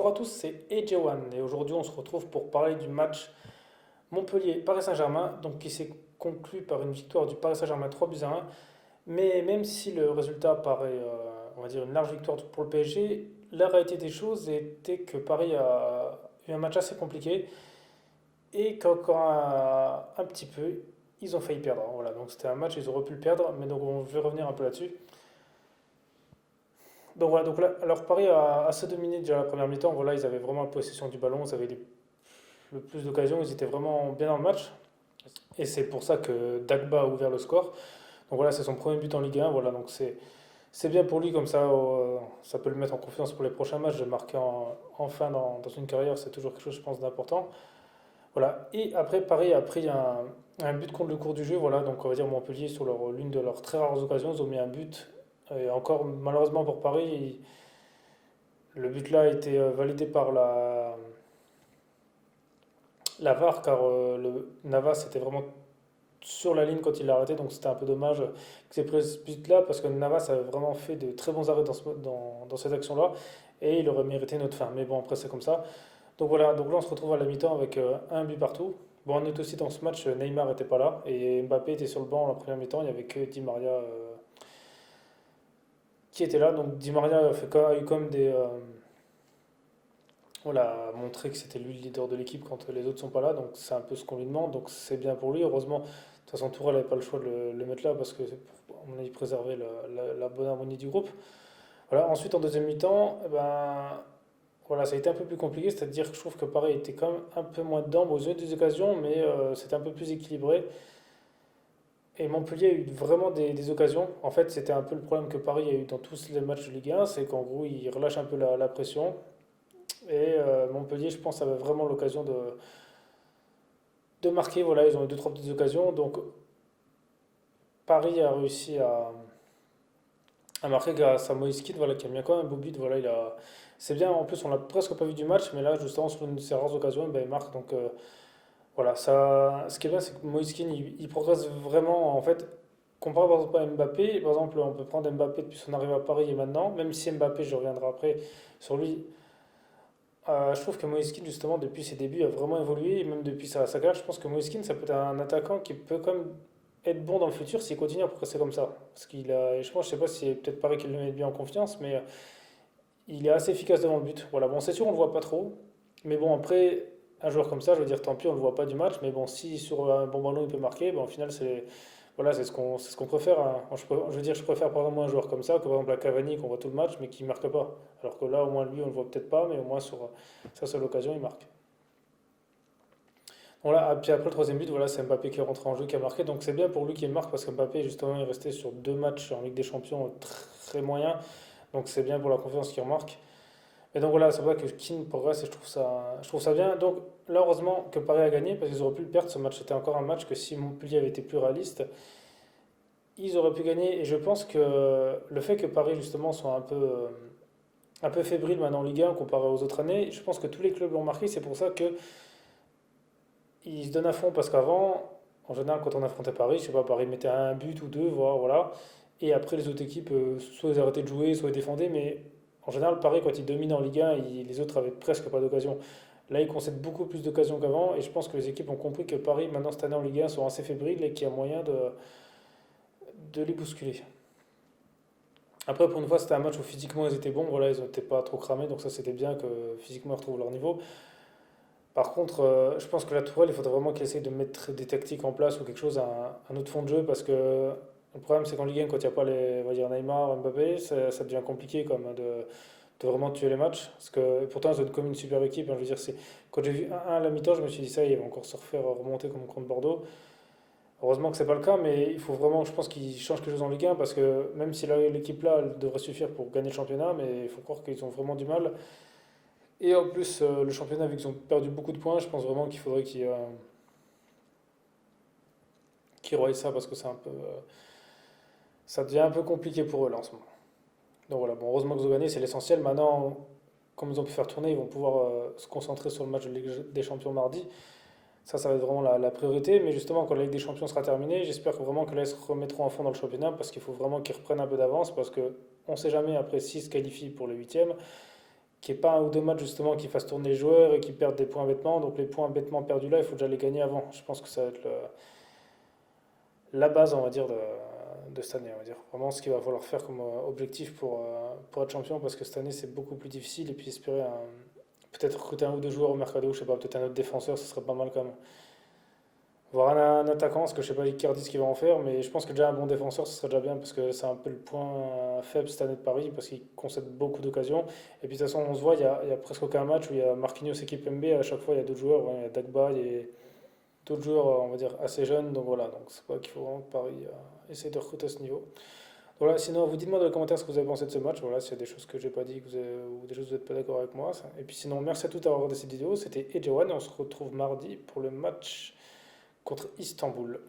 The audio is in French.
Bonjour à tous, c'est AJ1 et aujourd'hui on se retrouve pour parler du match Montpellier-Paris Saint-Germain, donc qui s'est conclu par une victoire du Paris Saint-Germain 3 buts à 1. Mais même si le résultat paraît, on va dire, une large victoire pour le PSG, la réalité des choses était que Paris a eu un match assez compliqué et qu'encore un petit peu, ils ont failli perdre. Voilà, donc c'était un match, ils auraient pu le perdre, mais donc je vais revenir un peu là-dessus. Donc voilà, donc là, alors Paris a assez dominé déjà la première mi-temps. Voilà, ils avaient vraiment la possession du ballon, ils avaient le plus d'occasions, ils étaient vraiment bien dans le match. Et c'est pour ça que Dagba a ouvert le score. Donc voilà, c'est son premier but en Ligue 1. Voilà, donc c'est bien pour lui, comme ça, ça peut le mettre en confiance pour les prochains matchs. De marquer enfin dans une carrière, c'est toujours quelque chose, je pense, d'important. Voilà, et après, Paris a pris un but contre le cours du jeu. Voilà, donc on va dire Montpellier, sur l'une de leurs très rares occasions, ils ont mis un but. Et encore, malheureusement pour Paris, le but là a été validé par la VAR car le Navas était vraiment sur la ligne quand il l'a arrêté, donc c'était un peu dommage qu'il ait pris ce but là parce que Navas a vraiment fait de très bons arrêts dans cette action là et il aurait mérité notre fin. Mais bon, après c'est comme ça. Donc voilà, donc là on se retrouve à la mi-temps avec un but partout. Bon, on note aussi dans ce match, Neymar n'était pas là et Mbappé était sur le banc en la première mi-temps, il n'y avait que Di Maria qui était là. Donc Di Maria a eu comme voilà, a montré que c'était lui le leader de l'équipe quand les autres sont pas là, donc c'est un peu ce qu'on lui demande, donc c'est bien pour lui. Heureusement, de toute façon, Tourelle n'avait pas le choix de le mettre là parce que c'est pour, à mon avis, préserver la bonne harmonie du groupe. Voilà, ensuite en deuxième mi-temps, eh ben, voilà, ça a été un peu plus compliqué, c'est-à-dire que je trouve que Paris était quand même un peu moins dedans. Bon, ils ont eu des occasions, mais c'était un peu plus équilibré. Et Montpellier a eu vraiment des occasions. En fait, c'était un peu le problème que Paris a eu dans tous les matchs de Ligue 1, c'est qu'en gros, ils relâchent un peu la pression. Et Montpellier, je pense, avait vraiment l'occasion de marquer. Voilà, ils ont eu deux, trois petites occasions. Donc Paris a réussi à marquer grâce à Moïse Kean, voilà, qui a mis quand même un beau but. Voilà, c'est bien, en plus, on l'a presque pas vu du match, mais là, justement, sur une de ses rares occasions, ben, il marque. Donc voilà, ça, ce qui est bien, c'est que Moïse Kean, il progresse vraiment. En fait, comparé par exemple à Mbappé, par exemple, on peut prendre Mbappé depuis son arrivée à Paris et maintenant, même si Mbappé, je reviendrai après sur lui. Je trouve que Moïse Kean, justement, depuis ses débuts, a vraiment évolué, et même depuis sa carrière, je pense que Moïse Kean, ça peut être un attaquant qui peut quand même être bon dans le futur s'il continue à progresser comme ça. Parce qu'il a, et je pense, je sais pas si c'est peut-être pareil qu'il le met bien en confiance, mais il est assez efficace devant le but. Voilà, bon, c'est sûr, on le voit pas trop, mais bon, après, un joueur comme ça, je veux dire, tant pis, on le voit pas du match, mais bon, si sur un bon ballon il peut marquer, ben, au final, voilà, c'est ce qu'on préfère, hein. Je veux dire, je préfère par exemple un joueur comme ça que par exemple la Cavani qu'on voit tout le match mais qui marque pas. Alors que là, au moins lui, on le voit peut-être pas, mais au moins sur sa seule occasion, il marque. Voilà, puis après le troisième but, voilà, c'est Mbappé qui est rentré en jeu, qui a marqué. Donc c'est bien pour lui qu'il marque parce que Mbappé, justement, est resté sur deux matchs en Ligue des Champions très moyens. Donc c'est bien pour la confiance qu'il remarque. Et donc voilà, c'est vrai que Keane progresse et je trouve ça bien. Donc là, heureusement que Paris a gagné parce qu'ils auraient pu le perdre. Ce match, c'était encore un match que si Montpellier avait été plus réaliste, ils auraient pu gagner. Et je pense que le fait que Paris, justement, soit un peu fébrile maintenant en Ligue 1 comparé aux autres années, je pense que tous les clubs l'ont marqué. C'est pour ça que ils se donnent à fond parce qu'avant, en général, quand on affrontait Paris, je sais pas, Paris mettait un but ou deux, voilà. Et après, les autres équipes, soit ils arrêtaient de jouer, soit ils défendaient. Mais en général, Paris, quand ils dominent en Ligue 1, les autres avaient presque pas d'occasion. Là, ils concèdent beaucoup plus d'occasions qu'avant. Et je pense que les équipes ont compris que Paris, maintenant, cette année en Ligue 1, sont assez fébriles et qu'il y a moyen de les bousculer. Après, pour une fois, c'était un match où physiquement ils étaient bons, voilà, ils n'étaient pas trop cramés, donc ça c'était bien que physiquement ils retrouvent leur niveau. Par contre, je pense que la Tourelle, il faudrait vraiment qu'il essaye de mettre des tactiques en place ou quelque chose, un autre fond de jeu, parce que le problème c'est qu'en Ligue 1, quand il n'y a pas on va dire Neymar, Mbappé, ça devient compliqué quand même, de vraiment tuer les matchs. Parce que pourtant, ils ont comme une super équipe, hein, je veux dire, quand j'ai vu 1-1 à la mi-temps, je me suis dit ça, il va encore se refaire remonter comme contre Bordeaux. Heureusement que c'est pas le cas, mais il faut vraiment, je pense qu'ils changent quelque chose en Ligue 1 parce que même si l'équipe là elle devrait suffire pour gagner le championnat, mais il faut croire qu'ils ont vraiment du mal. Et en plus, le championnat, vu qu'ils ont perdu beaucoup de points, je pense vraiment qu'il faudrait qu'ils revoient ça parce que ça devient un peu compliqué pour eux là en ce moment. Donc voilà, bon, heureusement qu'ils ont gagné, c'est l'essentiel. Maintenant, comme ils ont pu faire tourner, ils vont pouvoir se concentrer sur le match de Ligue des Champions mardi. Ça va être vraiment la priorité. Mais justement, quand la Ligue des Champions sera terminée, j'espère vraiment que là, ils se remettront à fond dans le championnat parce qu'il faut vraiment qu'ils reprennent un peu d'avance parce que on ne sait jamais après s'ils se qualifient pour le huitième. qu'il n'y ait pas un ou deux matchs justement qui fassent tourner les joueurs et qui perdent des points bêtement. Donc les points bêtement perdus là, il faut déjà les gagner avant. Je pense que ça va être la base, on va dire, de cette année. On va dire. Vraiment ce qu'il va falloir faire comme objectif pour être champion, parce que cette année c'est beaucoup plus difficile. Et puis espérer peut-être recruter un ou deux joueurs au mercato, je sais pas, peut-être un autre défenseur, ce serait pas mal quand même. Voir un attaquant, parce que je sais pas Icardi ce qu'il va en faire, mais je pense que déjà un bon défenseur, ce serait déjà bien, parce que c'est un peu le point faible cette année de Paris, parce qu'il concède beaucoup d'occasions. Et puis de toute façon, on se voit, il y a presque aucun match où il y a Marquinhos et Kimpembe, à chaque fois il y a d'autres joueurs, ouais, il y a Dagba, il y a d'autres joueurs, on va dire, assez jeunes, donc voilà, donc c'est pas qu'il faut vraiment que Paris essaye de recruter à ce niveau. Voilà, sinon, vous dites-moi dans les commentaires ce que vous avez pensé de ce match, voilà, s'il y a des choses que j'ai pas dit, ou des choses que vous n'êtes pas d'accord avec moi. Et puis sinon, merci à tous d'avoir regardé cette vidéo, c'était Edgewan, et on se retrouve mardi pour le match contre Istanbul.